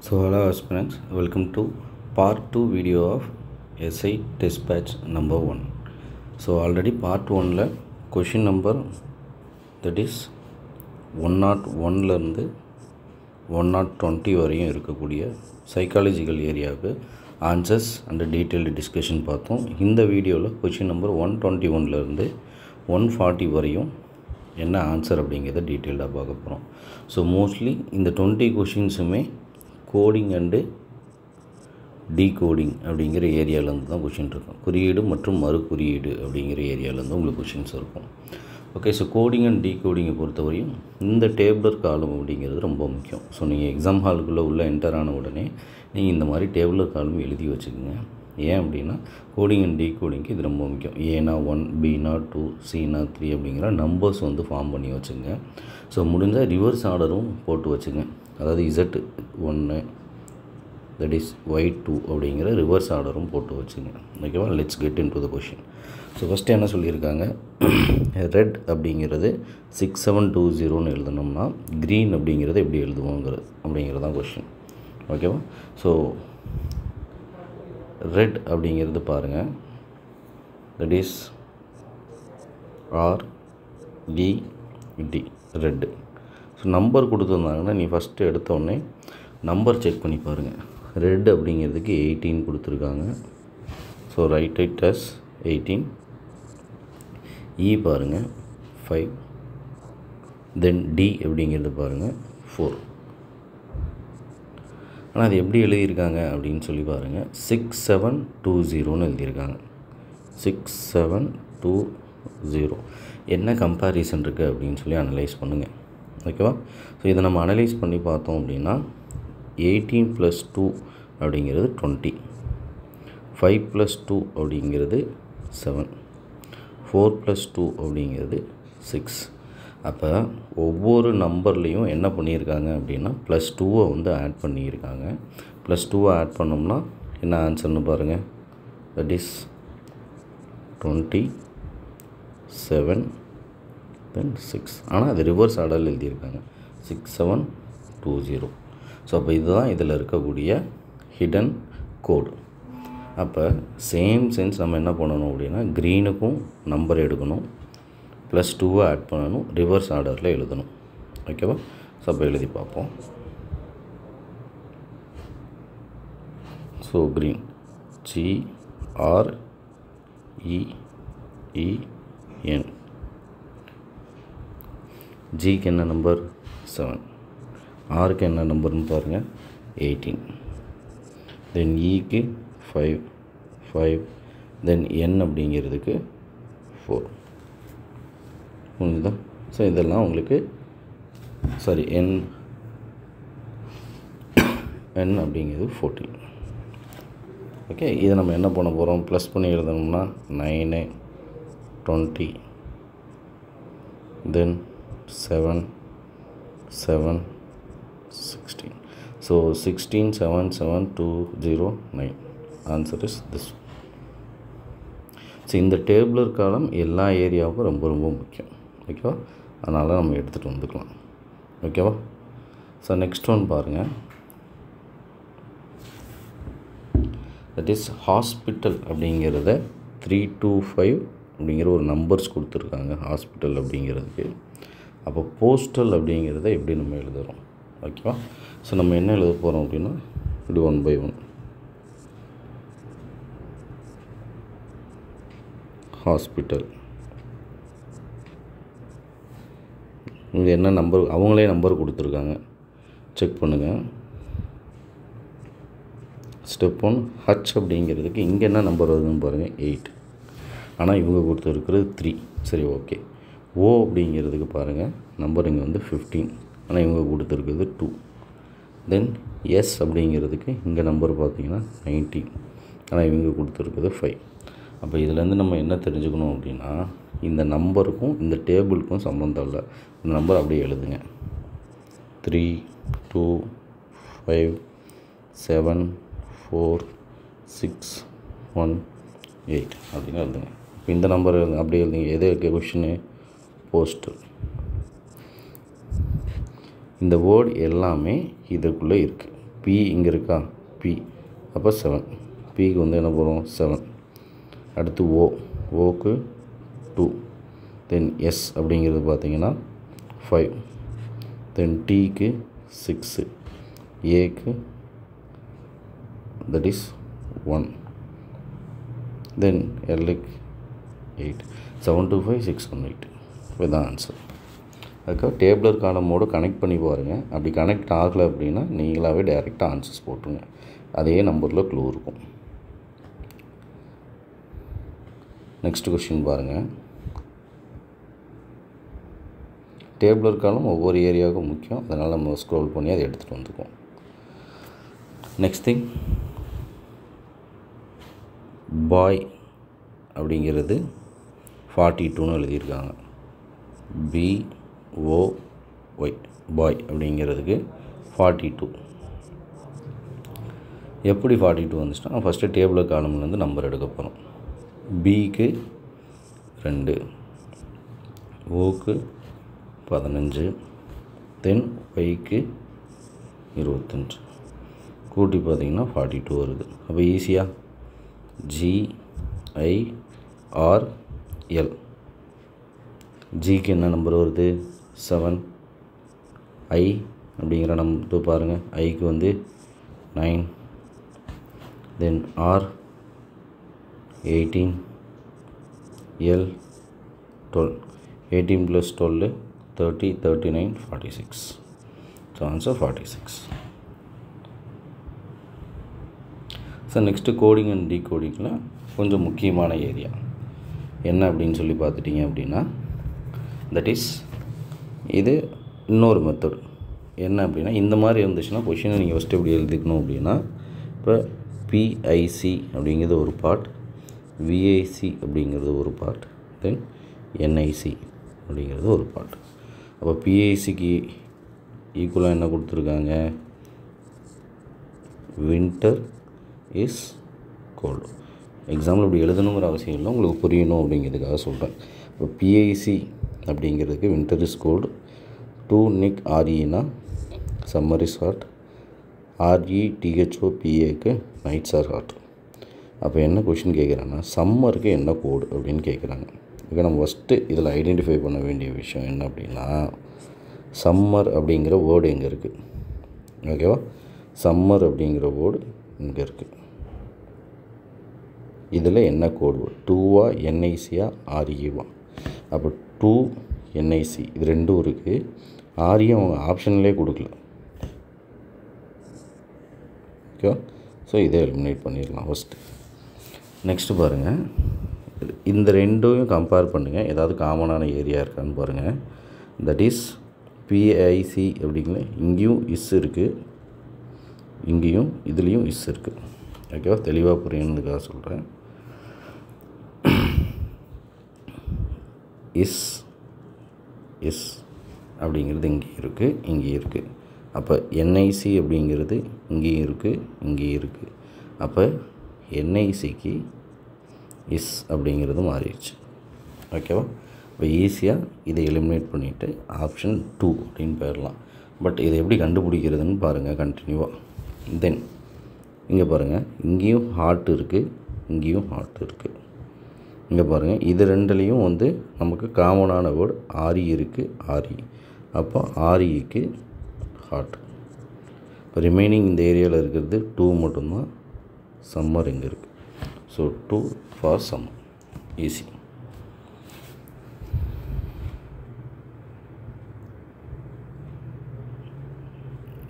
So hello aspirants, welcome to part 2 video of SI test batch number 1. So already part 1 la question number that is 101 ல இருந்து 120 வரையும் இருக்கக்கூடிய psychological ஏரியாவுக்கு answers and detailed discussion பார்த்தோம். இந்த வீடியோவில் question number 121 ல இருந்து 140 வரையும் என்ன ஆன்சர் அப்படிங்கிறத டீட்டெயில்டாக பார்க்க போகிறோம். ஸோ மோஸ்ட்லி இந்த 20 கொஷின்ஸுமே கோடிங் அண்டு டீகோடிங் அப்படிங்கிற ஏரியாவிலேருந்து தான் கொஷின் இருக்கும். குறியீடு மற்றும் மறு குறியீடு அப்படிங்கிற ஏரியாவிலேருந்து உங்களுக்கு கொஷின்ஸ் இருக்கும். ஓகே, ஸோ கோடிங் அண்ட் டீகோடிங்கை பொறுத்தவரையும் இந்த டேபிளர் காலம் அப்படிங்கிறது ரொம்ப முக்கியம். ஸோ நீங்கள் எக்ஸாம் ஹாலுக்குள்ளே உள்ளே என்டர் ஆன உடனே நீங்கள் இந்த மாதிரி டேபிளர் காலம் எழுதி வச்சுக்கோங்க. ஏன் அப்படின்னா கோடிங் அண்ட் டீகோடிங்க்கு இது ரொம்ப முக்கியம். ஏனா 1, பினா 2, சினா 3 அப்படிங்கிற நம்பர்ஸ் வந்து ஃபார்ம் பண்ணி வச்சுங்க. ஸோ முடிஞ்சால் ரிவர்ஸ் ஆர்டரும் போட்டு வச்சுங்க. அதாவது Z1 தட் இஸ் Y2 அப்படிங்கிற ரிவர்ஸ் ஆர்டரும் போட்டு வச்சுங்க. ஓகேவா, let's get in to the question. So first என்ன சொல்லியிருக்காங்க, ரெட் அப்படிங்கிறது 6720ன்னு எழுதணும்னா க்ரீன் அப்படிங்கிறது எப்படி எழுதுவோங்கிறது அப்படிங்கிறது தான் கொஷின். ஓகேவா, ஸோ ரெட் அப்படிங்கிறது பாருங்கள், that is RED red. So number கொடுத்துருந்தாங்கன்னா நீ ஃபஸ்ட்டு எடுத்தோடனே நம்பர் செக் பண்ணி பாருங்கள். ரெட் அப்படிங்கிறதுக்கு 18 கொடுத்துருக்காங்க. So write it as 18. E பாருங்கள் 5. தென் D அப்படிங்கிறது பாருங்கள் 4. ஆனால் அது எப்படி எழுதியிருக்காங்க அப்படின்னு சொல்லி பாருங்கள், 6720ன்னு எழுதியிருக்காங்க. 6720 என்ன கம்பேரிசன் இருக்குது அப்படின்னு சொல்லி அனலைஸ் பண்ணுங்கள். ஓகேவா, ஸோ இதை நம்ம அனலைஸ் பண்ணி பார்த்தோம் அப்படின்னா 18 + 2 அப்படிங்கிறது 20, 5 + 2 அப்படிங்கிறது 7, 4 + 2 அப்படிங்கிறது 6. அப்போ ஒவ்வொரு நம்பர்லேயும் என்ன பண்ணியிருக்காங்க அப்படின்னா +2 வந்து ஆட் பண்ணியிருக்காங்க. +2 ஆட் பண்ணோம்னா என்ன ஆன்சர்னு பாருங்கள், தட் இஸ் 27 தென் 6. ஆனால் அது ரிவர்ஸ் ஆர்டரில் எழுதியிருக்காங்க 6720. ஸோ அப்போ இதுதான் இதில் இருக்கக்கூடிய ஹிடன் கோடு. அப்போ சேம் சென்ஸ் நம்ம என்ன பண்ணணும் அப்படின்னா க்ரீனுக்கும் நம்பர் எடுக்கணும், +2 ஆட் பண்ணணும், ரிவர்ஸ் ஆர்டரில் எழுதணும். ஓகேவா, ஸோ அப்போ எழுதி பார்ப்போம். ஸோ க்ரீன் GREEN, ஜிக்கு என்ன நம்பர் 7, ஆருக்கு என்ன நம்பர்னு பாருங்கள் 18, தென் ஈக்கு 5, தென் என் அப்படிங்கிறதுக்கு 4. புரிஞ்சுதா? ஸோ இதெல்லாம் உங்களுக்கு என் அப்படிங்கிறது 14. ஓகே, இதை நம்ம என்ன பண்ண போகிறோம், ப்ளஸ் பண்ணி எழுதணும்னா 9, 20, தென் 7, 16. So 16, 7, 7, 2, 0, 9. Answer is this. So இந்த டேபிளர் காலம் எல்லா ஏரியாவுக்கும் ரொம்ப ரொம்ப முக்கியம். ஓகேவா, அதனால் நம்ம எடுத்துகிட்டு வந்துக்கலாம். ஓகேவா, ஸோ நெக்ஸ்ட் ஒன் பாருங்கள், தட் இஸ் ஹாஸ்பிட்டல் அப்படிங்கிறத 325 அப்படிங்கிற ஒரு நம்பர்ஸ் கொடுத்துருக்காங்க ஹாஸ்பிட்டல் அப்படிங்கிறதுக்கு. அப்போ போஸ்டல் அப்படிங்கிறத எப்படி நம்ம எழுதுகிறோம். ஓகேவா, ஸோ நம்ம என்ன எழுத போகிறோம் அப்படின்னா இப்படி 1 by 1 ஹாஸ்பிட்டல். இங்கே என்ன நம்பர், அவங்களே நம்பர் கொடுத்துருக்காங்க, செக் பண்ணுங்கள். ஸ்டெப் 1 H அப்படிங்கிறதுக்கு இங்கே என்ன நம்பர் வருதுன்னு பாருங்கள் 8, ஆனால் இவங்க கொடுத்துருக்கிறது 3. சரி, ஓகே. O அப்படிங்கிறதுக்கு பாருங்கள் நம்பர் இங்கே வந்து 15, ஆனால் இவங்க கொடுத்துருக்குறது 2. தென் S அப்படிங்கிறதுக்கு இங்கே நம்பர் பார்த்தீங்கன்னா 19, ஆனால் இவங்க கொடுத்துருக்குறது 5. அப்போ இதுலேருந்து நம்ம என்ன தெரிஞ்சுக்கணும் அப்படின்னா இந்த நம்பருக்கும் இந்த டேபிளுக்கும் சம்மந்தம் இல்லை. இந்த நம்பர் அப்படியே எழுதுங்க, 3, 2, 5, 7, 4, 6, 1, 8 அப்படின்னு எழுதுங்க. இப்போ இந்த நம்பர் அப்படியே எழுதுங்க. எது கொஷினு, போஸ்டல். இந்த வேர்டு எல்லாமே இதுக்குள்ளே இருக்குது. பி இங்கே இருக்கா, பி அப்போ 7, பிக்கு வந்து என்ன போகிறோம் 7. அடுத்து ஓக்கு 2, தென் எஸ் அப்படிங்கிறது பார்த்திங்கன்னா 5, தென் டீக்கு 6, ஏக்கு that is 1, then எல்லுக்கு 8, 7 2 5 6 1 8. இதுதான் ஆன்சர். அதுக்காக டேபிளர் காலமோடு கனெக்ட் பண்ணி பாருங்கள். அப்படி கனெக்ட் ஆகலை அப்படின்னா நீங்களாகவே டைரெக்டாக ஆன்சர்ஸ் போட்டுருங்க. அதே நம்பரில் க்ளூ இருக்கும். நெக்ஸ்ட் கொஸ்டின் பாருங்கள். டேபிளர் காலம் ஒவ்வொரு ஏரியாவுக்கும் முக்கியம், அதனால் நம்ம ஸ்க்ரோல் பண்ணி அதை எடுத்துகிட்டு வந்துருக்கோம். நெக்ஸ்ட் திங், பாய் அப்படிங்கிறது 42ன்னு எழுதியிருக்காங்க. BOY பாய் அப்படிங்கிறதுக்கு 42. எப்படி 42 வந்துச்சுன்னா ஃபஸ்ட்டு டேபிளர் காலம்லேருந்து நம்பர் எடுக்க போகிறோம். பிக்கு 2, ஓக்கு 15, தென் ஒய்க்கு 25, கூட்டி பார்த்திங்கன்னா 42 வருது. அப்போ ஈஸியாக GIRL, ஜிக்கு என்ன நம்பர் வருது 7, ஐ அப்படிங்கிற நம்பர் பாருங்கள், ஐக்கு வந்து 9, தென் R 18, L 12, 18 + 12 30, 39, 46. So answer 46. So next coding and டீகோடிங்கில் கொஞ்சம் முக்கியமான ஏரியா என்ன அப்படின்னு சொல்லி பார்த்துட்டிங்க அப்படின்னா, தட் இஸ் இது இன்னொரு மெத்தட். என்ன அப்படின்னா, இந்த மாதிரி இருந்துச்சுன்னா கொஷினை நீங்கள் ஃபஸ்ட்டு எப்படி எழுதிக்கணும் அப்படின்னா, இப்போ PIC அப்படிங்கிறது ஒரு பார்ட், VIC அப்படிங்கிறது ஒரு பார்ட், தென் NIC அப்படிங்கிறது ஒரு பார்ட். அப்போ PICக்கு ஈக்குவலாக என்ன கொடுத்துருக்காங்க, வின்டர் இஸ் கோல்டு. எக்ஸாம்பிள் இப்படி எழுதணுங்கிற அவசியம் இல்லை, உங்களுக்கு புரியணும் அப்படிங்கிறதுக்காக சொல்கிறேன். இப்போ PIC அப்படிங்கிறதுக்கு வின்டர் இஸ் கோல்டு, 2 நிக் REனா சம்மர் இஸ் ஹாட், RETHOPAக்கு நைட்ஸ் ஆர் ஹாட். அப்போ என்ன கொஷின் கேட்குறாங்கன்னா, சம்மருக்கு என்ன கோடு அப்படின்னு கேட்குறாங்க. இப்போ நம்ம ஃபஸ்ட்டு இதில் ஐடென்டிஃபை பண்ண வேண்டிய விஷயம் என்ன அப்படின்னா, சம்மர் அப்படிங்கிற வேர்டு எங்கே இருக்குது, ஓகேவா? சம்மர் அப்படிங்கிற வேர்டு இங்கே இருக்குது. இதில் என்ன கோடு, 2வா NICயா REவா? அப்போ 2 NIC இது ரெண்டும் இருக்குது. RE அவங்க ஆப்ஷன்லேயே கொடுக்கல, ஓகேவா? ஸோ இதை எலிமினேட் பண்ணிடலாம் ஃபஸ்ட்டு. நெக்ஸ்ட்டு பாருங்கள், இந்த ரெண்டையும் கம்பேர் பண்ணுங்கள், ஏதாவது காமனான ஏரியா இருக்கான்னு பாருங்கள். தட் இஸ் PIC அப்படிங்கிற இங்கேயும் இஸ் இருக்குது, இங்கேயும் இதுலேயும் இஸ் இருக்குது, ஓகேவா? தெளிவாக புரியணுதுக்காக சொல்கிறேன். இஸ் அப்படிங்கிறது இங்கேயும் இருக்குது, இங்கேயும் இருக்குது. அப்போ NIC அப்படிங்கிறது இங்கேயும் இருக்குது, இங்கேயும் இருக்குது. அப்போ NICக்கு இஸ் அப்படிங்கிறது மாறிடுச்சு, ஓகேவா? இப்போ ஈஸியாக இதை எலிமினேட் பண்ணிவிட்டு ஆப்ஷன் 2 அப்படின்னு போயிடலாம். பட் இதை எப்படி கண்டுபிடிக்கிறதுன்னு பாருங்கள் கண்டினியூவாக. தென் இங்கே பாருங்கள், இங்கேயும் ஹார்ட் இருக்குது, இங்கேயும் ஹார்ட் இருக்குது. இங்கே பாருங்கள், இது ரெண்டுலேயும் வந்து நமக்கு காமனான வேர்டு RE இருக்குது, RE. அப்போ REக்கு ஹார்ட். இப்போ ரிமைனிங் இந்த ஏரியாவில் இருக்கிறது 2 மட்டும்தான். சம்மர் இங்கே இருக்குது. So 2 for summer, easy.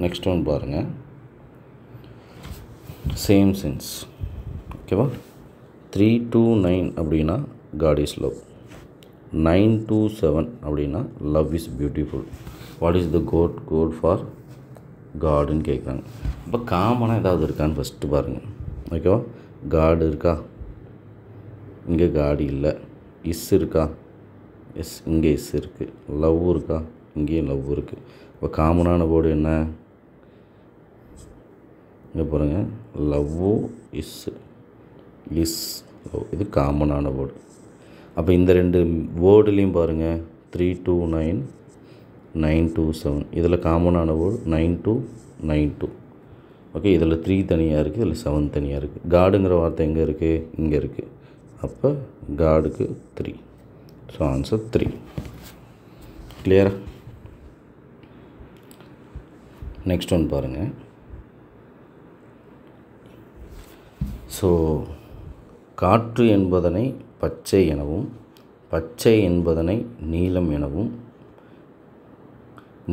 Next one பாருங்கள், சேம் சென்ஸ், ஓகேவா? 3 to 9 அப்படின்னா காட் இஸ் லவ், 9 to 7 அப்படின்னா love is beautiful. What is the code for காடுன்னு கேட்குறாங்க. இப்போ காமனாக ஏதாவது இருக்கான்னு ஃபஸ்ட்டு பாருங்கள், ஓகேவா? காடு இருக்கா, இங்கே காடு இல்லை. இஸ் இருக்கா, எஸ் இங்கே இஸ் இருக்குது. லவ் இருக்கா, இங்கேயும் லவ் இருக்குது. இப்போ காமனான வேர்டு என்ன, இங்கே பாருங்கள், லவ்வு இஸ் லவ், இது காமனான வேர்டு. அப்போ இந்த ரெண்டு வேர்டுலேயும் பாருங்கள், 3 to 9, 9 to 7, இதில் காமனான வேர்டு 9 to 9 to. ஓகே, இதில் 3 தனியாக இருக்குது, இதில் 7 தனியாக இருக்குது. காடுங்கிற வார்த்தை எங்கே இருக்குது? இங்கே இருக்குது. அப்போ காடுக்கு 3. So answer 3. கிளியரா? நெக்ஸ்ட் ஒன் பாருங்கள். ஸோ காற்று என்பதனை பச்சை எனவும், பச்சை என்பதனை நீலம் எனவும்,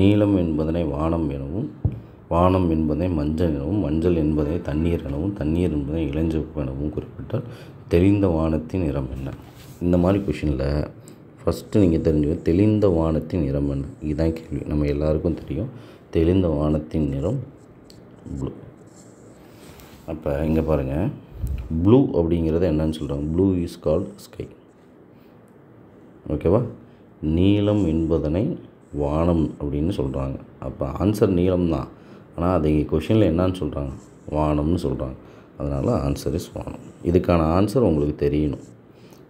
நீலம் என்பதனை வானம் எனவும், வானம் என்பதை மஞ்சள் எனவும், மஞ்சள் என்பதை தண்ணீர் எனவும், தண்ணீர் என்பதை இளஞ்சிவப்பு எனவும் குறிப்பிட்டால் தெளிந்த வானத்தின் நிறம் என்ன? இந்த மாதிரி கொஷினில் ஃபஸ்ட்டு நீங்கள் தெரிஞ்சுக்க, தெளிந்த வானத்தின் நிறம் என்ன? இதுதான் கேள்வி. நம்ம எல்லாருக்கும் தெரியும், தெளிந்த வானத்தின் நிறம் ப்ளூ. அப்போ இங்கே பாருங்கள், ப்ளூ அப்படிங்கிறது என்னன்னு சொல்கிறாங்க? Blue is called sky. ஓகேவா? நீலம் என்பதனை வானம் அப்படின்னு சொல்கிறாங்க. அப்போ ஆன்சர் நீலம் தான், ஆனால் அதை கொஷினில் என்னான்னு சொல்கிறாங்க? வானம்னு சொல்கிறாங்க. அதனால் ஆன்சர் இஸ் வானம். இதுக்கான ஆன்சர் உங்களுக்கு தெரியணும்,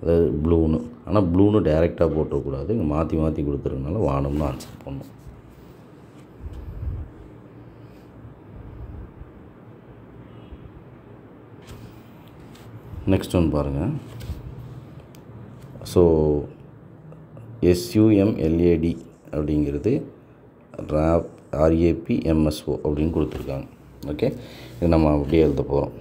அதாவது ப்ளூன்னு. ஆனால் ப்ளூன்னு டைரெக்டாக போட்டக்கூடாது, இங்கே மாற்றி மாற்றி கொடுத்துருக்கனால வானம்னு ஆன்சர் பண்ணணும். நெக்ஸ்ட் ஒன் பாருங்கள். ஸோ SUMLAD அப்படிங்கிறது RAPMSO அப்படின்னு கொடுத்துருக்காங்க. ஓகே, இது நம்ம அப்படியே எழுத போகிறோம்.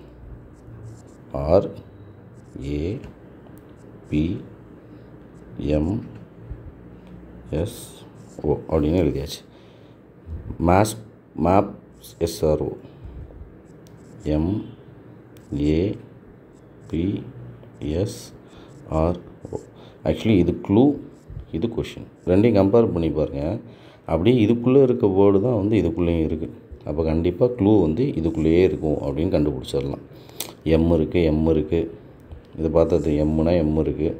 RAPMSO அப்படின்னு எழுதியாச்சு. Maps SRO MAPSRO. ஆக்சுவலி இது க்ளூ, இது கொஷின், ரெண்டையும் கம்பேர் பண்ணி பாருங்கள். அப்படியே இதுக்குள்ளே இருக்க வேர்டு தான் வந்து இதுக்குள்ளேயும் இருக்குது. அப்போ கண்டிப்பாக க்ளூ வந்து இதுக்குள்ளேயே இருக்கும் அப்படின்னு கண்டுபிடிச்சிடலாம். M இருக்குது, இதை பார்த்தது எம்னா எம் இருக்குது,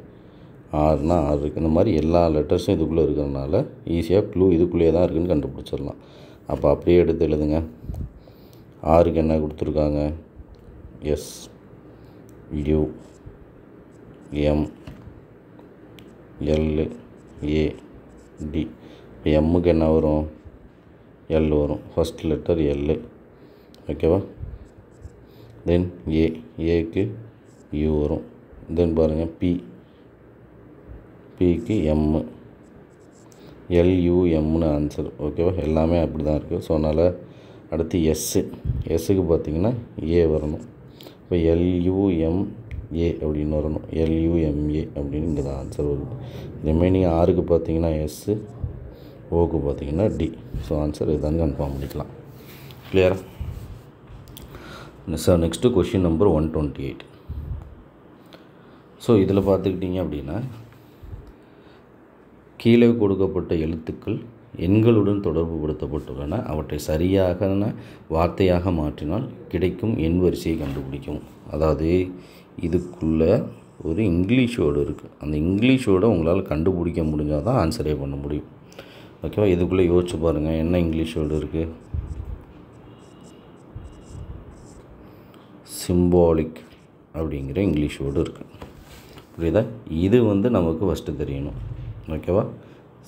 ஆர்னா ஆர் இருக்குது. இந்த மாதிரி எல்லா லெட்டர்ஸும் இதுக்குள்ளே இருக்கிறதுனால ஈஸியாக க்ளூ இதுக்குள்ளேயே தான் இருக்குதுன்னு கண்டுபிடிச்சிடலாம். அப்போ அப்படியே எடுத்து எழுதுங்க. ஆருக்கு என்ன கொடுத்துருக்காங்க? SUMLAD. எம்முக்கு என்ன வரும்? எல் வரும், ஃபஸ்ட் லெட்டர் எல். ஓகேவா? தென் ஏக்கு யூ வரும். தென் பாருங்கள் பிக்கு எம்மு, LUMனு ஆன்சர். ஓகேவா? எல்லாமே அப்படி தான் இருக்குது. ஸோ அதனால் அடுத்து எஸ்ஸுக்கு பார்த்திங்கன்னா ஏ வரணும். இப்போ LUMA அப்படின்னு வரணும், LUMA அப்படின்னு இங்கே தான் ஆன்சர் வருது. ரிமைனிங் ஆருக்கு பார்த்திங்கன்னா எஸ்ஸு, ஓக்கு பார்த்திங்கன்னா டி. ஸோ ஆன்சர் இதுதான் கன்ஃபார்ம் பண்ணிக்கலாம். கிளியரா? Sir next question number 128. So இதில் பார்த்துக்கிட்டிங்க அப்படின்னா, கீழே கொடுக்கப்பட்ட எழுத்துக்கள் எண்களுடன் தொடர்பு படுத்தப்பட்டுள்ளன. அவற்றை சரியாக வார்த்தையாக மாற்றினால் கிடைக்கும் எண் வரிசையை கண்டுபிடிக்கும். அதாவது இதுக்குள்ளே ஒரு இங்கிலீஷ் வேர்டு இருக்குது. அந்த இங்கிலீஷ் வேர்டை உங்களால் கண்டுபிடிக்க முடிஞ்சால் தான் ஆன்சரே பண்ண முடியும். ஓகேவா? இதுக்குள்ளே யோசிச்சு பாருங்கள், என்ன இங்கிலீஷ் வேர்டு இருக்குது? சிம்பாலிக் அப்படிங்கிற இங்கிலீஷ் வேர்டு இருக்குது. புரியுதா? இது வந்து நமக்கு ஃபஸ்ட்டு தெரியணும். ஓகேவா?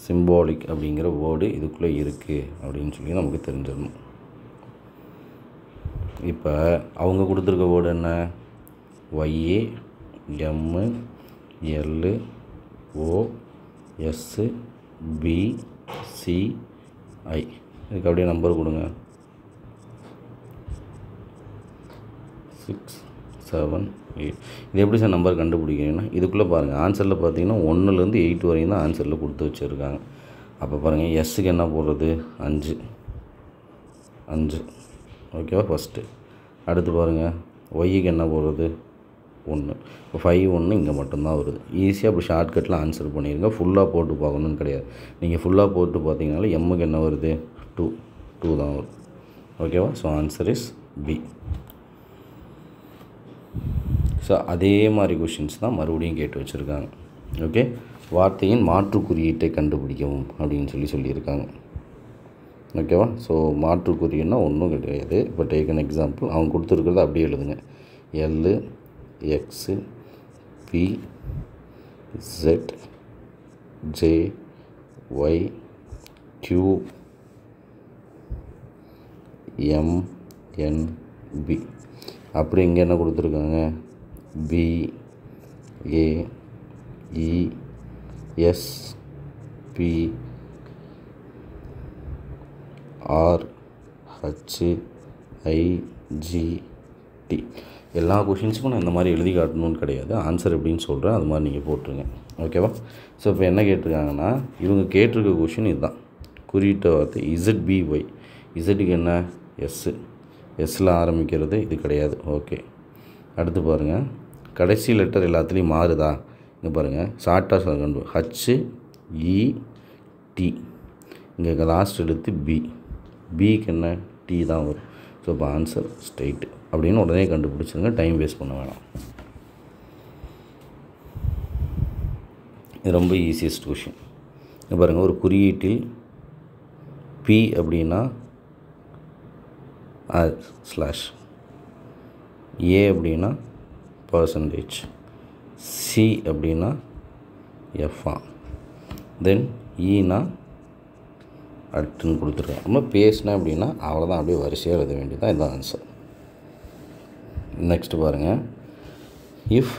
சிம்பாலிக் அப்படிங்கிற வேர்டு இதுக்குள்ளே இருக்குது அப்படின்னு சொல்லி நமக்கு தெரிஞ்சிடணும். இப்போ அவங்க கொடுத்துருக்க வேர்டு என்ன? YAMLOSBCI. இதுக்கு அப்படியே நம்பர் கொடுங்க. 6, 7, 8. இது எப்படி சார் நம்பர் கண்டுபிடிக்கிறீங்கன்னா, இதுக்குள்ளே பாருங்கள், ஆன்சரில் பார்த்தீங்கன்னா 1லேருந்து 8 வரையும் தான் ஆன்சரில் கொடுத்து வச்சுருக்காங்க. அப்போ பாருங்கள், எஸ்ஸுக்கு என்ன போடுறது? 5. ஓகேவா? ஃபஸ்ட்டு. அடுத்து பாருங்கள், ஒய்க்கு என்ன போடுறது? 1. இப்போ 5, 1 இங்கே மட்டும்தான் வருது. ஈஸியாக அப்படி ஷார்ட்கட்டில் ஆன்சர் பண்ணிடுங்க. ஃபுல்லாக போட்டு பார்க்கணுன்னு கிடையாது. நீங்கள் ஃபுல்லாக போட்டு பார்த்தீங்கனாலும் எம்முக்கு என்ன வருது? 2 தான் வரும். ஓகேவா? So answer is B. ஸோ அதே மாதிரி கொஷின்ஸ் தான் மறுபடியும் கேட்டு வச்சுருக்காங்க. ஓகே, வார்த்தையின் மாற்று குறியீட்டை கண்டுபிடிக்கவும் அப்படின்னு சொல்லியிருக்காங்க. ஓகேவா? ஸோ மாற்று குறியீடுனா ஒன்றும் கிடையாது. இப்போ டேக் அன் எக்ஸாம்பிள், அவங்க கொடுத்துருக்கிறத அப்படியே எழுதுங்க. L, X, P, Z, J, Y, Q, M, N, B. அப்படி இங்கே என்ன கொடுத்துருக்காங்க, B A E S B R H I G D. எல்லா கொஷின்ஸுக்கும் நான் இந்த மாதிரி எழுதி காட்டணும்னு கிடையாது, ஆன்சர் எப்படின்னு சொல்கிறேன், அது மாதிரி நீங்கள் போட்டுருங்க. ஓகேவா? ஸோ இப்போ என்ன கேட்டிருக்காங்கன்னா, இவங்க கேட்டிருக்க கொஷின் இதுதான். குறியீட்ட வார்த்தை ZBY. இசட்டுக்கு என்ன, எஸ்ஸு, எஸ்ஸில் ஆரம்பிக்கிறது இது கிடையாது. ஓகே, அடுத்து பாருங்கள், கடைசி லெட்டர் எல்லாத்துலேயும் மாறுதா? இங்கே பாருங்கள், ஷார்ட்டாக கண்டு HET. இங்கே லாஸ்ட் எடுத்து பி, பிக்கு என்ன, டி தான் வரும். ஸோ இப்போ ஆன்சர் ஸ்ட்ரைட்டு அப்படின்னு உடனே கண்டுபிடிச்சிருங்க, டைம் வேஸ்ட் பண்ண வேணாம். இது ரொம்ப ஈஸியஸ்ட் கொஷின். இங்கே பாருங்கள், ஒரு குறியீட்டில் பி அப்படின்னா ஸ்லாஷ், ஏ அப்படின்னா பர்சன்டேஜ், சி அப்படின்னா எஃப்ஆ, தென் ஈனா அட்டுன்னு கொடுத்துருக்கேன். நம்ம பேசினேன் அப்படின்னா அவ்வளோதான், அப்படியே வரிசையாக எழுத வேண்டியதான், இதுதான் ஆன்சர். நெக்ஸ்ட்டு பாருங்கள், இஃப்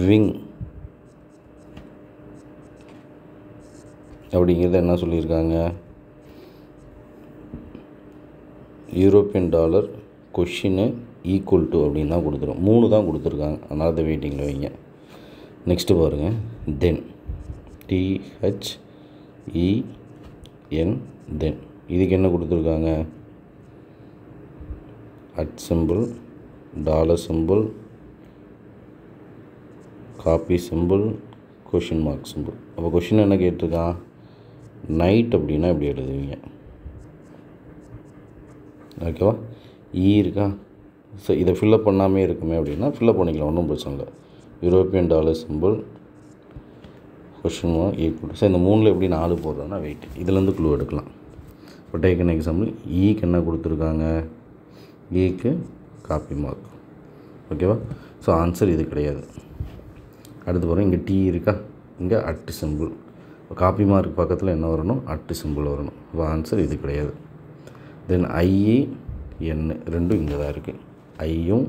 விங் அப்படிங்கிறது என்ன சொல்லியிருக்காங்க, European dollar question equal to அப்படின்னு தான் கொடுத்துரும். 3 தான் கொடுத்துருக்காங்க, அதனால் அதை வெயிட்டிங்கில் வைங்க. நெக்ஸ்ட்டு பாருங்கள், தென் THEN தென், இதுக்கு என்ன கொடுத்துருக்காங்க, at symbol, dollar symbol, copy symbol, question mark symbol. அப்போ கொஷின் என்ன கேட்டிருக்கான், நைட் அப்படின்னா இப்படி எழுதுவீங்க. ஓகேவா? இருக்கா? ஸோ இதை ஃபில்லப் பண்ணாமே இருக்குமே அப்படின்னா ஃபில்லப் பண்ணிக்கலாம், ஒன்றும் பிரச்சனை இல்லை. European dollar simple, question mark equal. So இந்த 3ல் எப்படி 4 போடுறோன்னா வெயிட், இதுலேருந்து க்ளூ எடுக்கலாம். இப்போ டேக் அன் எக்ஸாம்பிள், ஈக்கு என்ன கொடுத்துருக்காங்க, ஈக்கு காப்பி மார்க். ஓகேவா? ஸோ ஆன்சர் இது கிடையாது. அடுத்து பாருங்கள், இங்கே டி இருக்கா, இங்கே அட்டு சிம்பிள், காப்பி மார்க் பக்கத்தில் என்ன வரணும், அட்டு சிம்பிள் வரணும். இப்போ ஆன்சர் இது கிடையாது. தென் IEN ரெண்டும் இங்கே தான் இருக்குது, ஐயும்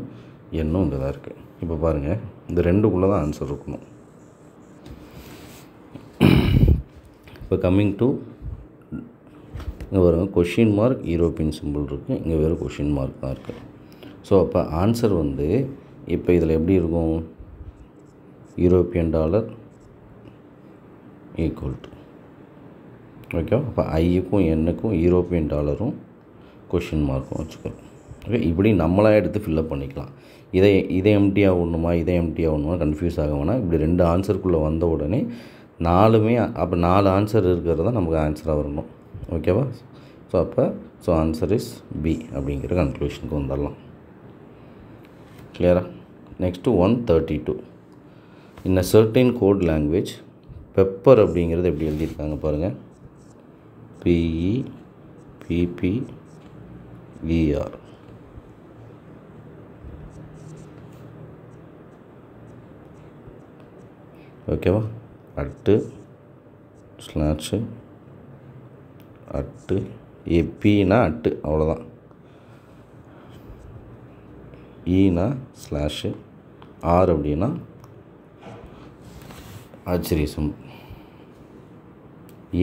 எண்ணும் இங்கே தான் இருக்குது. இப்போ பாருங்கள், இந்த ரெண்டுக்குள்ளே தான் ஆன்சர் இருக்கணும். இப்போ கம்மிங் டு இங்கே பாருங்கள், கொஷின் மார்க் யூரோப்பியன் சிம்பிள் இருக்குது, இங்கே வெறும் கொஷின் மார்க் தான் இருக்குது. ஸோ அப்போ ஆன்சர் வந்து இப்போ இதில் எப்படி இருக்கும், European dollar equal to, okay. அப்போ ஐக்கும் எண்ணுக்கும் யூரோப்பியன் டாலரும் கொஷின் மார்க்கும் வச்சுக்கணும். ஓகே, இப்படி நம்மளாக எடுத்து ஃபில்லப் பண்ணிக்கலாம். இதை எம்டியாக ஒன்றுமா இதை எம்டியாக ஒன்றுமா கன்ஃபியூஸ் ஆக வேணாம். இப்படி 2 ஆன்சருக்குள்ளே வந்த உடனே 4மே, அப்போ 4 ஆன்சர் இருக்கிறது தான் நமக்கு ஆன்சராக வரணும். ஓகேவா? ஸோ ஆன்சர் இஸ் பி அப்படிங்கிற கன்க்ளூஷனுக்கு வந்துடலாம். கிளியரா? Next 132. In a certain code language, pepper அப்படிங்கிறது எப்படி எழுதியிருக்காங்க பாருங்கள், PEPPER. ஓகேவா? அட்டு ஸ்லாஷு அட்டு, எப்பீனா அட்டு, அவ்வளோதான். ஈனா ஸ்லாஷு, ஆர் அப்படின்னா ஆச்சரியம்.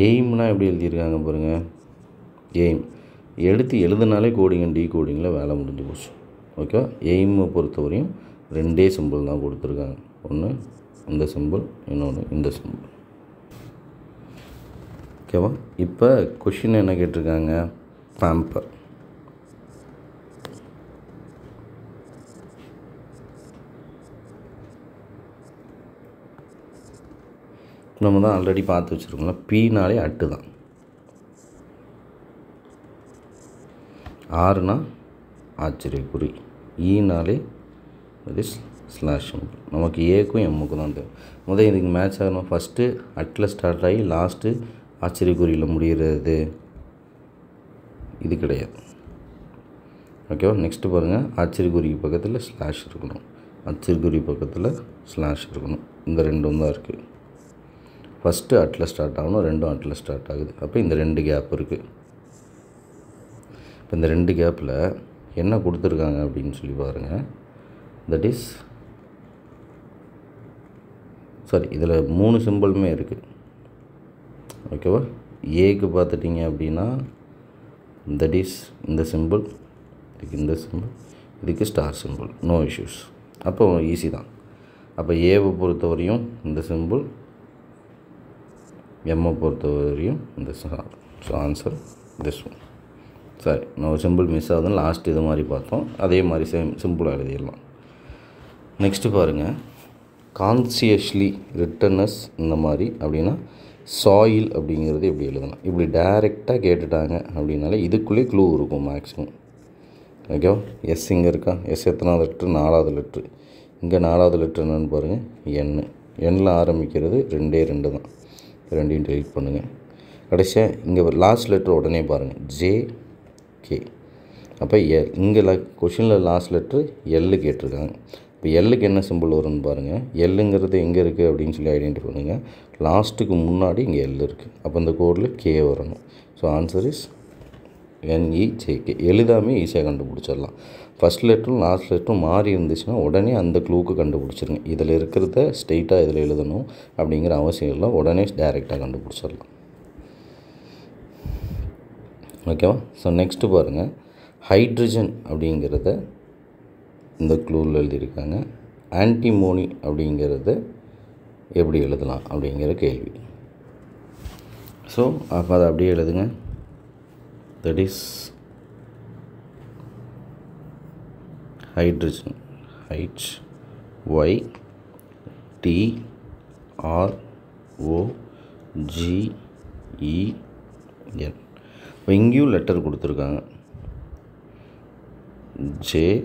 எய்ம்னா எப்படி எழுதியிருக்காங்க பாருங்கள், எய்ம் எடுத்து எழுதுனாலே கோடிங் அண்ட் டீகோடிங்கில் வேலை முடிஞ்சு போச்சு. ஓகேவா? எய்மை பொறுத்தவரையும் 2 சிம்பிள் தான் கொடுத்துருக்காங்க, ஒன்று இந்த சிம்பிள், இன்னொன்று இந்த சிம்பிள். ஓகேவா? இப்போ கொஷின் என்ன கேட்டிருக்காங்க, பேம்பர். நம்ம தான் ஆல்ரெடி பார்த்து வச்சுருக்கோம்ல, பீனாலே அட்டு தான், ஆறுனா ஆச்சரியக்குறி, ஈனாலே அது ஸ்லாஷ் சிம்பிள். நமக்கு ஏக்கும் எம்முக்கும் தான் தேவை. முதல் இதுக்கு மேட்ச் ஆகணும். ஃபஸ்ட்டு அட்டில் ஸ்டார்ட் ஆகி லாஸ்ட்டு ஆச்சரியக்குறியில் முடிகிறது, இது கிடையாது. ஓகேவா? நெக்ஸ்ட்டு பாருங்கள், ஆச்சரியக்குறிக்கு பக்கத்தில் ஸ்லாஷ் இருக்கணும், ஆச்சரியக்குறி பக்கத்தில் ஸ்லாஷ் இருக்கணும். இந்த 2 தான் இருக்குது. ஃபஸ்ட்டு அட்டில் ஸ்டார்ட் ஆகணும், 2ம் அட்டில் ஸ்டார்ட் ஆகுது. அப்போ இந்த 2 கேப் இருக்குது. இப்போ இந்த 2 கேப்பில் என்ன கொடுத்துருக்காங்க அப்படின்னு சொல்லி பாருங்கள். தட் இஸ் சாரி, இதில் 3 சிம்பிளுமே இருக்குது. ஓகேவா? ஏக்கு பார்த்துட்டிங்க அப்படின்னா தட் இஸ் இந்த சிம்பிள், இதுக்கு இந்த சிம்பிள், இதுக்கு ஸ்டார் சிம்பிள், நோ இஷ்யூஸ். அப்போ ஈஸி தான். அப்போ ஏவை பொறுத்தவரையும் இந்த சிம்பிள், எம்மை பொறுத்தவரையும் இந்த star. So answer this one. சரி, நம்ம சிம்பிள் மிஸ் ஆகுதுன்னு லாஸ்ட் இது மாதிரி பார்த்தோம். அதே மாதிரி சிம்பிளாக எழுதிடலாம். நெக்ஸ்ட்டு பாருங்கள், கான்சியஸ்லி ரிட்டர்னஸ் இந்த மாதிரி அப்படின்னா சாயில் அப்படிங்கிறது எப்படி எழுதலாம். இப்படி டைரெக்டாக கேட்டுட்டாங்க அப்படின்னாலே இதுக்குள்ளே க்ளூ இருக்கும் மேக்ஸிமம். ஓகேவா? எஸ் இங்கே இருக்கா? எஸ் எத்தனாவது லெட்ரு? 4வது லெட்ரு. இங்கே 4வது லெட்ரு என்னென்னு பாருங்கள், எண்ணில் ஆரம்பிக்கிறது 2 தான். 2 டெலிட் பண்ணுங்கள். கடைசியாக இங்கே லாஸ்ட் லெட்ரு உடனே பாருங்கள், ஜே. அப்போ இங்கே கொஷினில் லாஸ்ட் லெட்ரு எல்லு கேட்டிருக்காங்க. இப்போ எல்லுக்கு என்ன சிம்பிள் வரும்னு பாருங்கள். எல்லுங்கிறது எங்கே இருக்குது அப்படின்னு சொல்லி ஐடென்டிஃபை பண்ணுங்கள். லாஸ்ட்டுக்கு முன்னாடி இங்கே எல் இருக்குது. அப்போ இந்த கோடில் கே வரணும். So answer is NEJK. எழுதாமே ஈஸியாக கண்டுபிடிச்சிடலாம். ஃபஸ்ட் லெட்டரும் லாஸ்ட் லெட்டரும் மாறி இருந்துச்சுன்னா உடனே அந்த க்ளூக்கு கண்டுபிடிச்சிருங்க. இதில் இருக்கிறத ஸ்ட்ரெயிட்டாக இதில் எழுதணும் அப்படிங்கிற அவசியம் இல்லை. உடனே டைரெக்டாக கண்டுபிடிச்சிடலாம். ஓகேவா? ஸோ நெக்ஸ்ட்டு பாருங்கள், ஹைட்ரஜன் அப்படிங்கிறத இந்த க்ளூவில் எழுதியிருக்காங்க. ஆன்டிமோனி அப்படிங்கிறத எப்படி எழுதலாம் அப்படிங்கிற கேள்வி. ஸோ அப்போ அதை அப்படியே எழுதுங்க. That is hydrogen, HYTROGEN. இப்போ இங்கேயும் லெட்டர் கொடுத்துருக்காங்க. JCIZ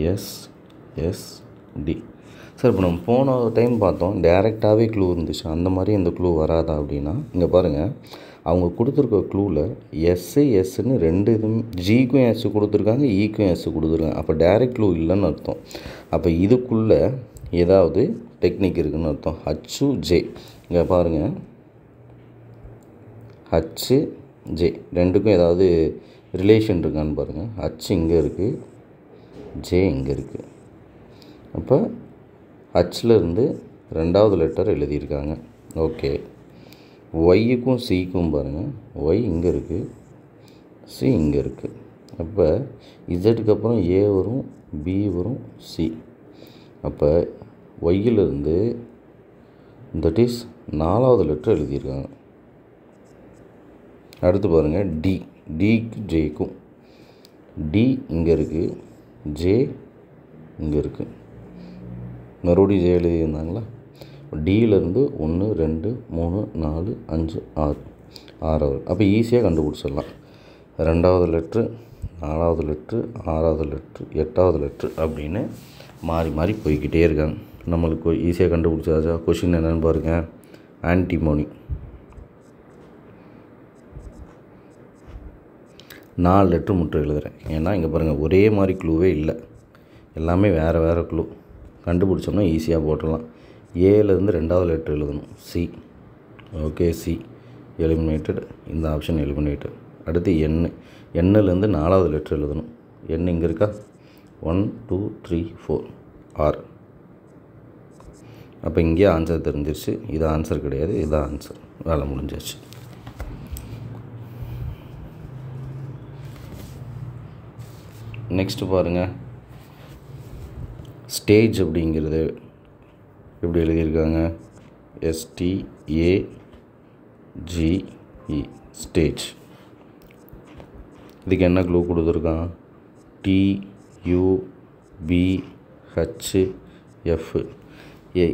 YSSD. சார், இப்போ நம்ம போன டைம் பார்த்தோம் டைரெக்டாகவே க்ளூ இருந்துச்சு. அந்த மாதிரி இந்த க்ளூ வராதா அப்படின்னா இங்கே பாருங்கள், அவங்க கொடுத்துருக்க க்ளூவில் எஸ்ஸுன்னு 2 இதுவும் ஜிக்கும் எஸ் கொடுத்துருக்காங்க, ஈக்கும் எஸ் கொடுத்துருக்காங்க. அப்போ டைரெக்ட் க்ளூ இல்லைன்னு அர்த்தம். அப்போ இதுக்குள்ளே ஏதாவது டெக்னிக் இருக்குதுன்னு அர்த்தம். HJ இங்கே பாருங்கள், HJ 2க்கும் ஏதாவது ரிலேஷன் இருக்கான்னு பாருங்கள். H இங்கே இருக்குது, J இங்கே இருக்குது. அப்போ ஹச்சிலேருந்து 2வது லெட்டர் எழுதியிருக்காங்க. ஓகே. ஒய்யுக்கும் சிக்கும் பாருங்கள், ஒய் இங்கே இருக்குது, சி இங்கே இருக்குது. அப்போ இசட்டுக்கு அப்புறம் ஏ வரும், பி வரும், சி. அப்போ ஒய்யிலேருந்து தட் இஸ் 4வது லெட்டர் எழுதியிருக்காங்க. அடுத்து பாருங்கள், டிக்கு ஜேக்கும், டி இங்கே இருக்குது, ஜே இங்கே இருக்குது. மறுபடியும் ஜே எழுதியிருந்தாங்களா? டியிலேருந்து 1 2 3 4 5 6 6வது. அப்போ ஈஸியாக கண்டுபிடிச்சிடலாம். 2வது லெட்ரு, 4வது லெட்ரு, 6வது லெட்ரு, 8வது லெட்ரு அப்படின்னு மாறி மாறி போய்கிட்டே இருக்காங்க. நம்மளுக்கு ஈஸியாக கண்டுபிடிச்சாச்சா? கொஷின் என்னென்னு பாருங்கள், ஆன்டிமோனி. 4 லெட்ரு மட்டும் எழுதுகிறேன். ஏன்னா இங்கே பாருங்கள், ஒரே மாதிரி க்ளூவே இல்லை, எல்லாமே வேறு வேறு க்ளூ. கண்டுபிடிச்சோம்னா ஈஸியாக போட்டுடலாம். ஏலேருந்து 2வது லெட்ரு எழுதணும், சி. Okay, C eliminated. இந்த ஆப்ஷன் எலிமினேட்டட். அடுத்து எண்ணிலேருந்து 4வது லெட்ரு எழுதணும். எண் இங்கே இருக்கா? 1 2 3 4 ஆர். அப்போ இங்கேயே ஆன்சர் தெரிஞ்சிருச்சு. இது ஆன்சர் கிடையாது, இதுதான் ஆன்சர். வேலை முடிஞ்சிருச்சு. நெக்ஸ்ட்டு பாருங்கள், ஸ்டேஜ் அப்படிங்கிறது எப்படி எழுதியிருக்காங்க? STAGE stage. இதுக்கு என்ன க்ளூ கொடுத்துருக்கான்? TUBHF.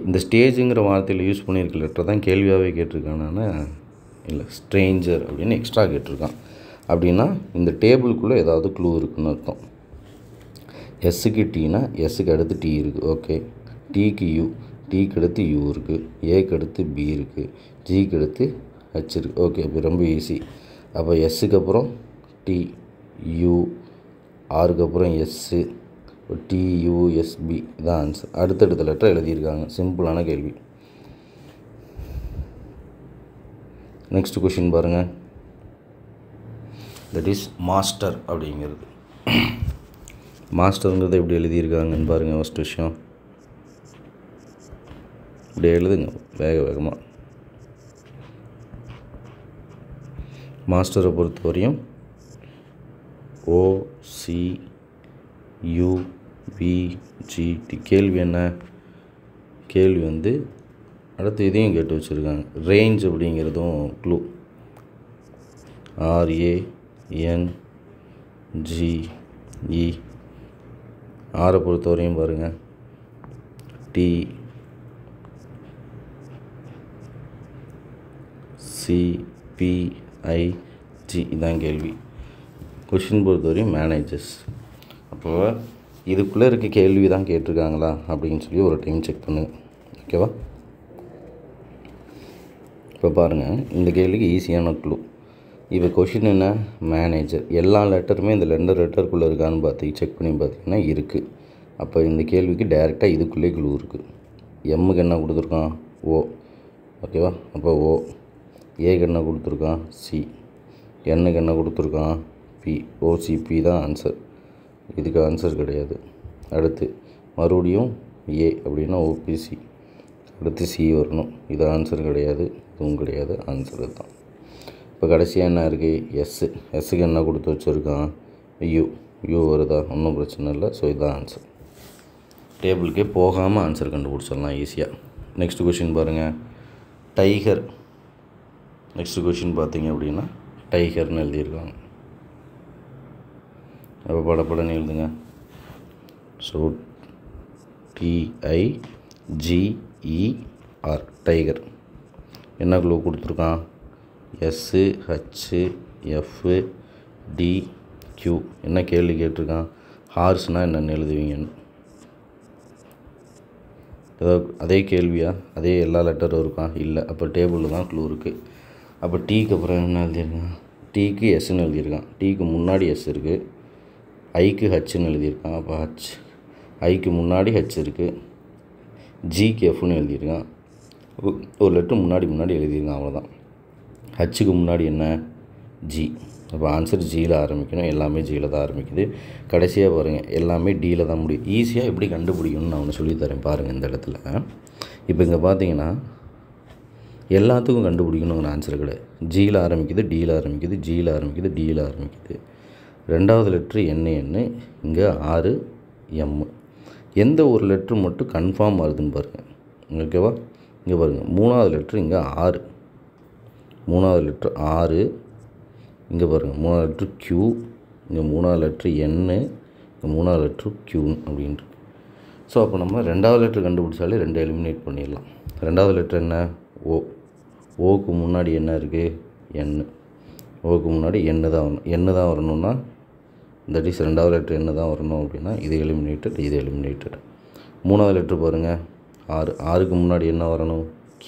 இந்த ஸ்டேஜுங்கிற வார்த்தையில் யூஸ் பண்ணியிருக்க லெட்டர் தான் கேள்வியாகவே கேட்டிருக்கான். நான் இல்லை, ஸ்ட்ரேஞ்சர் அப்படின்னு எக்ஸ்ட்ரா கேட்டிருக்கான். அப்படின்னா இந்த டேபிளுக்குள்ளே ஏதாவது க்ளூ இருக்குதுன்னு அர்த்தம். எஸ்ஸுக்கு டீனா எஸ்ஸுக்கு அடுத்து டி இருக்குது. ஓகே. டிக்கு யூ, டிக்கு அடுத்து யூ இருக்குது, ஏக்கு அடுத்து பி இருக்குது, ஜிக்கு அடுத்து ஹச் இருக்குது. ஓகே, இப்போ ரொம்ப ஈஸி. அப்போ எஸ்ஸுக்கு அப்புறம் டி, யூ, ஆருக்கு அப்புறம் எஸ்ஸு, TUSB இதான் ஆன்சர். அடுத்தடுத்த லெட்டர் எழுதியிருக்காங்க. சிம்பிளான கேள்வி. நெக்ஸ்ட் கொஷின் பாருங்கள். தட் இஸ் மாஸ்டர் அப்படிங்கிறது. மாஸ்டருங்கிறத எப்படி எழுதியிருக்காங்கன்னு பாருங்கள். ஃபஸ்ட் விஷயம் இப்படி எழுதுங்க வேகமாக. மாஸ்டரை பொறுத்தவரையும் OCUVGT. கேள்வி என்ன? கேள்வி அடுத்து இதையும் கேட்டு வச்சுருக்காங்க. ரேஞ்ச் அப்படிங்கிறதும் க்ளூ. RANGE. ஆரை பொறுத்தவரையும் பாருங்கள் TCPIG. இதான் கேள்வி. கொஷின் பொறுத்தவரையும் மேனேஜர்ஸ். அப்போது இதுக்குள்ளே இருக்க கேள்வி தான் கேட்டிருக்காங்களா அப்படின்னு சொல்லி ஒரு டைம் செக் பண்ணுங்கள். ஓகேவா? இப்போ பாருங்கள், இந்த கேள்விக்கு ஈஸியான க்ளூ. இப்போ கொஷின் என்ன? மேனேஜர். எல்லா லெட்டருமே இந்த லெட்டருக்குள்ளே இருக்கான்னு செக் பண்ணி பார்த்தீங்கன்னா இருக்குது. அப்போ இந்த கேள்விக்கு டைரெக்டாக இதுக்குள்ளே க்ளூ இருக்குது. எம்முக்கு என்ன கொடுத்துருக்கான்? O. ஓகேவா? அப்போ O. ஏக்கு என்ன கொடுத்துருக்கான்? C. என்னுக்கு என்ன கொடுத்துருக்கான்? P. OCP தான் ஆன்சர். இதுக்கு ஆன்சர் கிடையாது. அடுத்து மறுபடியும் A அப்படின்னா OPC. அடுத்து C வரணும். இது ஆன்சர் கிடையாது, இதுவும் கிடையாது. ஆன்சர் தான். இப்போ கடைசியாக என்ன இருக்குது? எஸ்ஸுக்கு என்ன கொடுத்து வச்சுருக்கான்? யூ வருதா? ஒன்றும் பிரச்சனை இல்லை. ஸோ இதுதான் ஆன்சர். டேபிளுக்கே போகாமல் ஆன்சர் கண்டுபிடிச்சிடலாம் ஈஸியாக. நெக்ஸ்ட் கொஷின் பாருங்கள். டைகர். நெக்ஸ்ட் கொஷின் பார்த்தீங்க அப்படின்னா டைகர்னு எழுதியிருக்காங்க. அப்போ படப்படன்னு எழுதுங்க. So TIGER tiger. என்ன க்ளூ கொடுத்துருக்கான்? SHFDQ. என்ன கேள்வி கேட்டிருக்கான்? ஹார்ஸ்னால் என்னென்னு எழுதுவீங்கன்னு. அதே கேள்வியா? அதே எல்லா லெட்டரும் இருக்கா? இல்லை. அப்போ டேபிளில் தான் க்ளூ இருக்குது. அப்போ டீக்கு அப்புறம் என்ன எழுதியிருக்கான்? டீக்கு எஸ்ன்னு எழுதியிருக்கான். டீக்கு முன்னாடி எஸ் இருக்குது. ஐக்கு ஹச்சுன்னு எழுதியிருக்கான். அப்போ ஹச். ஐக்கு முன்னாடி ஹச் இருக்குது. ஜிக்கு எஃப்னு எழுதியிருக்கான். ஒரு லெட்டர் முன்னாடி எழுதியிருக்கான். அவ்வளோதான். ஹச்சுக்கு முன்னாடி என்ன? ஜி. அப்போ ஆன்சர் ஜியில் ஆரம்பிக்கணும். எல்லாமே ஜியில் தான் ஆரம்பிக்குது. கடைசியாக பாருங்கள், எல்லாமே டியில் தான் முடியும். ஈஸியாக எப்படி கண்டுபிடிக்கணும்னு நான் ஒன்று சொல்லித்தரேன் பாருங்கள். இந்த இடத்துல இப்போ இங்கே பார்த்தீங்கன்னா எல்லாத்துக்கும் கண்டுபிடிக்கணுங்கிற ஆன்சர் கிடையாது. ஜியில் ஆரம்பிக்குது, டியில் ஆரம்பிக்குது, ஜியில் ஆரம்பிக்குது, டியில் ஆரம்பிக்குது. ரெண்டாவது லெட்ரு என்ன, இங்கே 6 M. எந்த ஒரு லெட்ரு மட்டும் கன்ஃபார்ம் வருதுன்னு பாருங்கள். ஓகேவா? இங்கே பாருங்கள், மூணாவது லெட்ரு இங்கே 6. மூணாவது லெட்ரு 6. இங்கே பாருங்கள், மூணாவது லெட்ரு Q. இங்கே மூணாவது லெட்ரு N. இங்கே மூணாவது லெட்ரு Q அப்படின்ட்டு. ஸோ அப்போ நம்ம ரெண்டாவது லெட்ரு கண்டுபிடிச்சாலே 2 எலிமினேட் பண்ணிடலாம். ரெண்டாவது லெட்ரு என்ன? O. ஓக்கு முன்னாடி என்ன இருக்குது? N. ஓக்கு முன்னாடி N தான் வரணும். N தான் வரணும்னா தட் இஸ் ரெண்டாவது லெட்ரு என்ன தான் வரணும் அப்படின்னா இது எலிமினேட்டட், இது எலிமினேட்டட். மூணாவது லெட்ரு பாருங்கள் 6. 6க்கு முன்னாடி என்ன வரணும்? Q.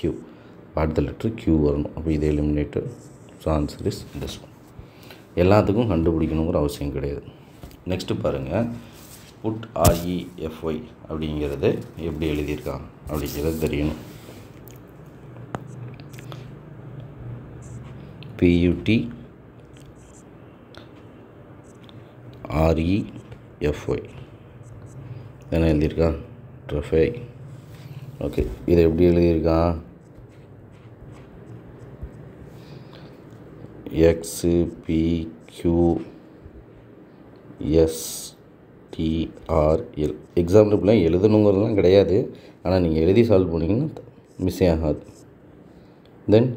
அடுத்த லெட்ரு Q வரணும். அப்போ இது eliminated. So answer is this one. எல்லாத்துக்கும் கண்டுபிடிக்கணுங்கிற அவசியம் கிடையாது. நெக்ஸ்ட்டு பாருங்கள், புட் REFY அப்படிங்கிறது எப்படி எழுதியிருக்காங்க அப்படிங்கிறது தெரியணும். PUT REFY என்ன எழுதியிருக்கா? ட்ரஃபை. ஓகே, இதை எப்படி எழுதியிருக்கா? XPQSTRL. எக்ஸாம்பிள்லாம் எழுதணுங்கிறதுலாம் கிடையாது. ஆனால் நீங்கள் எழுதி சால்வ் பண்ணிங்கன்னா மிஸ்ஸே ஆகாது. தென்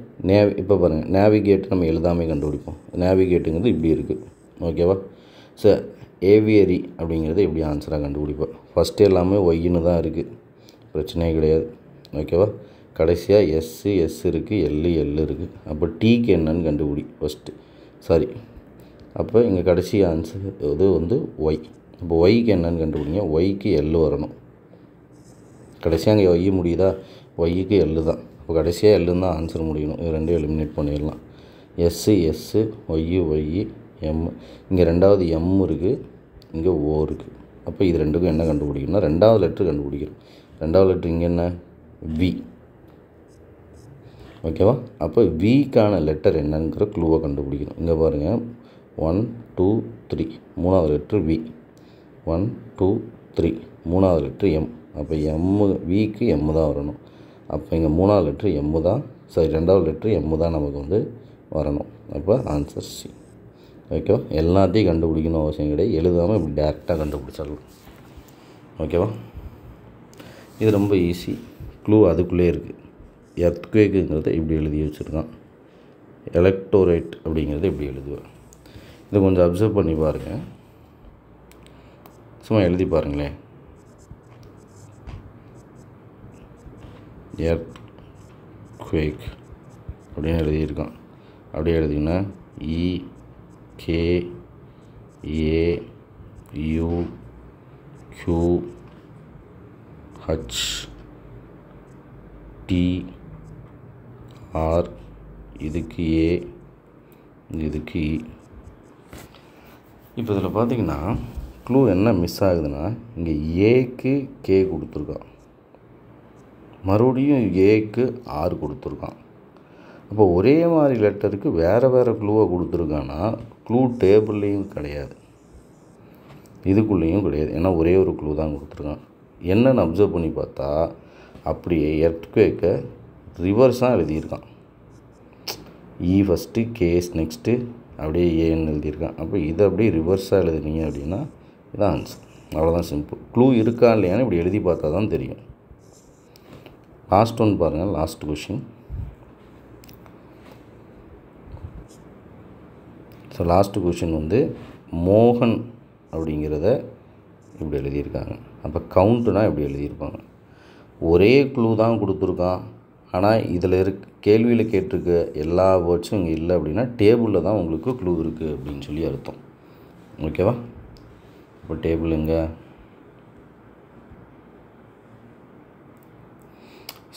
இப்போ பாருங்கள், நேவிகேட் நம்ம எழுதாமே கண்டுபிடிப்போம். நேவிகேட்டுங்கிறது இப்படி இருக்குது. ஓகேவா? ஸோ ஏவியரி அப்படிங்கிறது எப்படி ஆன்சராக கண்டுபிடிப்போம்? ஃபஸ்ட்டு எல்லாமே ஒய்ன்னு தான் இருக்குது, பிரச்சனையே கிடையாது. ஓகேவா? கடைசியாக எஸ் இருக்குது, எல் இருக்குது. அப்போ டீக்கு என்னன்னு கண்டுபிடி ஃபஸ்ட்டு. சாரி, அப்போ இங்கே கடைசி ஆன்சர் இது ஒய். இப்போ ஒய்க்கு என்னன்னு கண்டுபிடிங்க. ஒய்க்கு எல் வரணும். கடைசியாக அங்கே ஒய் முடியுதா? ஒய்க்கு எல் தான். இப்போ கடைசியாக எல்லுன்னு தான் ஆன்சர் முடியணும். இது ரெண்டும் எலிமினேட் பண்ணிடலாம். Y, M. இங்கே ரெண்டாவது எம் இருக்குது, இங்கே ஓ இருக்குது. அப்போ இது ரெண்டுக்கும் என்ன கண்டுபிடிக்கணும்னா ரெண்டாவது லெட்ரு கண்டுபிடிக்கணும். ரெண்டாவது லெட்ரு இங்கே என்ன வி. ஓகேவா? அப்போ விக்கான லெட்டர் என்னங்கிற க்ளூவை கண்டுபிடிக்கணும். இங்கே பாருங்கள் 1 2 3 மூணாவது லெட்ரு வி. 1 2 3 மூணாவது லெட்ரு எம். அப்போ விக்கு எம்மு தான் வரணும். அப்போ இங்கே மூணாவது லெட்ரு எம்மு தான், சரி ரெண்டாவது லெட்ரு எம்மு தான் நமக்கு வந்து வரணும். அப்போ ஆன்சர் சி. ஓகேவா? எல்லாத்தையும் கண்டுபிடிக்கணும் அவசியம் கிடையாது, எழுதாமல் இப்படி டேரெக்டாக கண்டுபிடிச்சிடலாம். ஓகேவா? இது ரொம்ப ஈஸி. க்ளூ அதுக்குள்ளே இருக்குது. எர்த்குவேக்குங்கிறத இப்படி எழுதி வச்சுருக்கான். எலக்டோரேட் அப்படிங்கிறத இப்படி எழுதுவேன். இதை கொஞ்சம் அப்சர்வ் பண்ணி பாருங்கள். சும்மா எழுதி பாருங்களேன். எர்த்குவேக் அப்படின்னு எழுதியிருக்கான். அப்படியே எழுதிங்கன்னா EKAUQHTR இதுக்கு ஏ, இதுக்கு இ. இப்போ இதில் பார்த்தீங்கன்னா க்ளூ என்ன மிஸ் ஆகுதுன்னா இங்கே ஏக்கு கே கொடுத்துருக்கான், மறுபடியும் ஏக்கு ஆர் கொடுத்துருக்கான். அப்போ ஒரே மாதிரி லெட்டருக்கு வேறு வேறு க்ளூவை கொடுத்துருக்கான்னா க்ளூ டேபிள்லேயும் கிடையாது, இதுக்குள்ளேயும் கிடையாது. ஏன்னா ஒரே ஒரு க்ளூ தான் கொடுத்துருக்கான். என்னென்னு அப்சர்வ் பண்ணி பார்த்தா அப்படியே எர்த்குவேக்கை ரிவர்ஸாக எழுதியிருக்கான். இ ஃபஸ்ட்டு, கேஸ் நெக்ஸ்ட்டு, அப்படியே ஏன்னு எழுதியிருக்கான். அப்போ இதை அப்படியே ரிவர்ஸாக எழுதுனீங்க அப்படின்னா இதான் ஆன்சர். அவ்வளோதான், சிம்பிள். க்ளூ இருக்கா இல்லையான்னு இப்படி எழுதி பார்த்தா தான் தெரியும். லாஸ்ட் ஒன் பாருங்கள், last question. So last question வந்து மோகன் அப்படிங்கிறத இப்படி எழுதியிருக்காங்க. அப்போ கவுண்ட்டுனா இப்படி எழுதியிருப்பாங்க. ஒரே க்ளூ தான் கொடுத்துருக்கான், ஆனால் இதில் கேள்வியில் கேட்டிருக்க எல்லா வேர்ட்ஸும் இங்கே இல்லை அப்படின்னா டேபிளில் தான் உங்களுக்கு க்ளூ இருக்குது அப்படின்னு சொல்லி அர்த்தம். ஓகேவா? இப்போ டேபிள் எங்கே?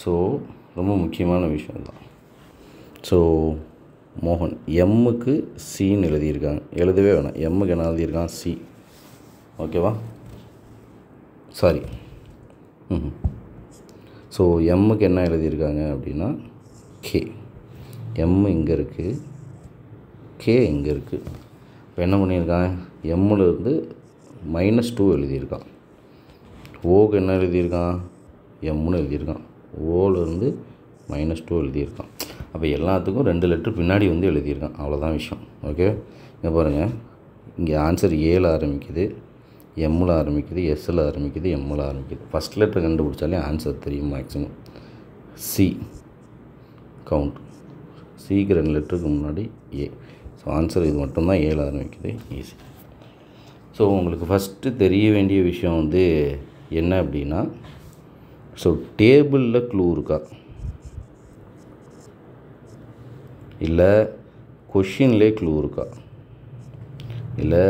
ஸோ ரொம்ப முக்கியமான விஷயம் தான். ஸோ மோகன் எம்முக்கு சின்னு எழுதியிருக்காங்க. எழுதவே வேணாம், எம்முக்கு என்ன எழுதியிருக்கான்? சி. ஓகேவா? சாரி, ஸோ எம்முக்கு என்ன எழுதியிருக்காங்க அப்படின்னா கே. எம்மு இங்கே இருக்குது, கே இங்கே இருக்குது. இப்போ என்ன பண்ணியிருக்கான்? எம்முலேருந்து -2 எழுதியிருக்கான். ஓக்கு என்ன எழுதியிருக்கான்? எம்முன்னு எழுதியிருக்கான். ஓலேருந்து -2 எழுதியிருக்கான். அப்போ எல்லாத்துக்கும் 2 லெட்ரு பின்னாடி வந்து எழுதியிருக்கான். அவ்வளோதான் விஷயம். ஓகே, இங்கே பாருங்கள், இங்கே ஆன்சர் ஏல ஆரம்பிக்குது, எம்மில் ஆரம்பிக்குது, எஸ்ஸில் ஆரம்பிக்குது, எம்மில் ஆரம்பிக்குது. ஃபஸ்ட் லெட்டர் கண்டுபிடிச்சாலே ஆன்சர் தெரியும் மேக்ஸிமம். C count. சிக்கு 2 லெட்டருக்கு முன்னாடி ஏ. ஸோ ஆன்சர் இது மட்டும்தான் ஏல ஆரம்பிக்குது. ஈஸி. ஸோ உங்களுக்கு ஃபஸ்ட்டு தெரிய வேண்டிய விஷயம் வந்து என்ன அப்படின்னா, ஸோ டேபிளில் க்ளூ இருக்கா இல்லை கொஷின்லேயே க்ளூ இருக்கா இல்லை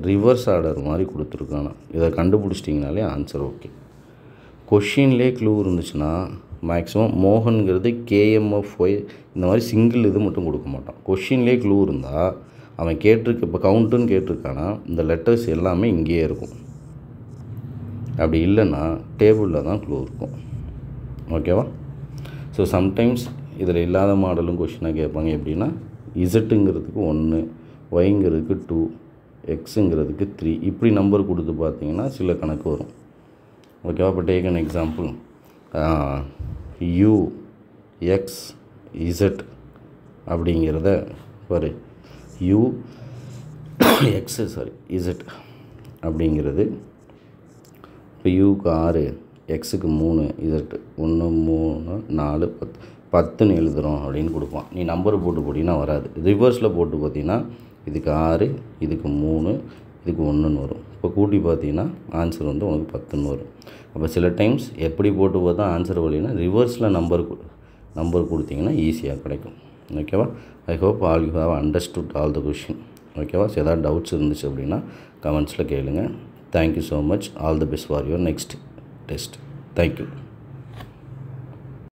ரிவர்ஸ் ஆர்டர் மாதிரி கொடுத்துருக்கானா, இதை கண்டுபிடிச்சிட்டிங்கனாலே ஆன்சர் ஓகே. கொஷின்லேயே க்ளூ இருந்துச்சுன்னா மேக்ஸிமம் மோகனுங்கிறது KMFY இந்த மாதிரி சிங்கிள் இது மட்டும் கொடுக்க மாட்டான். கொஷின்லேயே க்ளூ இருந்தால் அவன் கேட்டிருக்க, இப்போ கவுண்ட்டுன்னு கேட்டிருக்கானா இந்த லெட்டர்ஸ் எல்லாமே இங்கேயே இருக்கும். அப்படி இல்லைன்னா டேபிளில் தான் க்ளூ இருக்கும். ஓகேவா? ஸோ சம்டைம்ஸ் இதில் இல்லாத மாடலும் கொஷினாக கேட்பாங்க. எப்படின்னா இசட்டுங்கிறதுக்கு 1, ஒய்ங்கிறதுக்கு 2, எக்ஸுங்கிறதுக்கு 3, இப்படி நம்பர் கொடுத்து பார்த்தீங்கன்னா சில கணக்கு வரும். ஓகேவா? இப்போ take an example, U X Z அப்படிங்கிறத பாரு, U X Z அப்படிங்கிறது இப்போ யூக்கு 6, எக்ஸுக்கு 3, இசட்டு 1 3 4 10 எழுதுகிறோம் அப்படின்னு கொடுப்பான். நீ நம்பரை போட்டு போட்டிங்கன்னா வராது. ரிவர்ஸில் போட்டு பார்த்தீங்கன்னா இதுக்கு 6, இதுக்கு 3, இதுக்கு 1ன்னு வரும். இப்போ கூட்டி பார்த்தீங்கன்னா ஆன்சர் வந்து உனக்கு 10ன்னு வரும். அப்போ சில டைம்ஸ் எப்படி போட்டு பார்த்தா ஆன்சர் வரலைன்னா ரிவர்ஸில் நம்பர் கொடுத்தீங்கன்னா ஈஸியாக கிடைக்கும். ஓகேவா? I hope all you have understood all the question. ஓகேவா? ஸோ ஏதாவது டவுட்ஸ் இருந்துச்சு அப்படின்னா கமெண்ட்ஸில் கேளுங்க. Thank you so much. All the best for your next test. Thank you.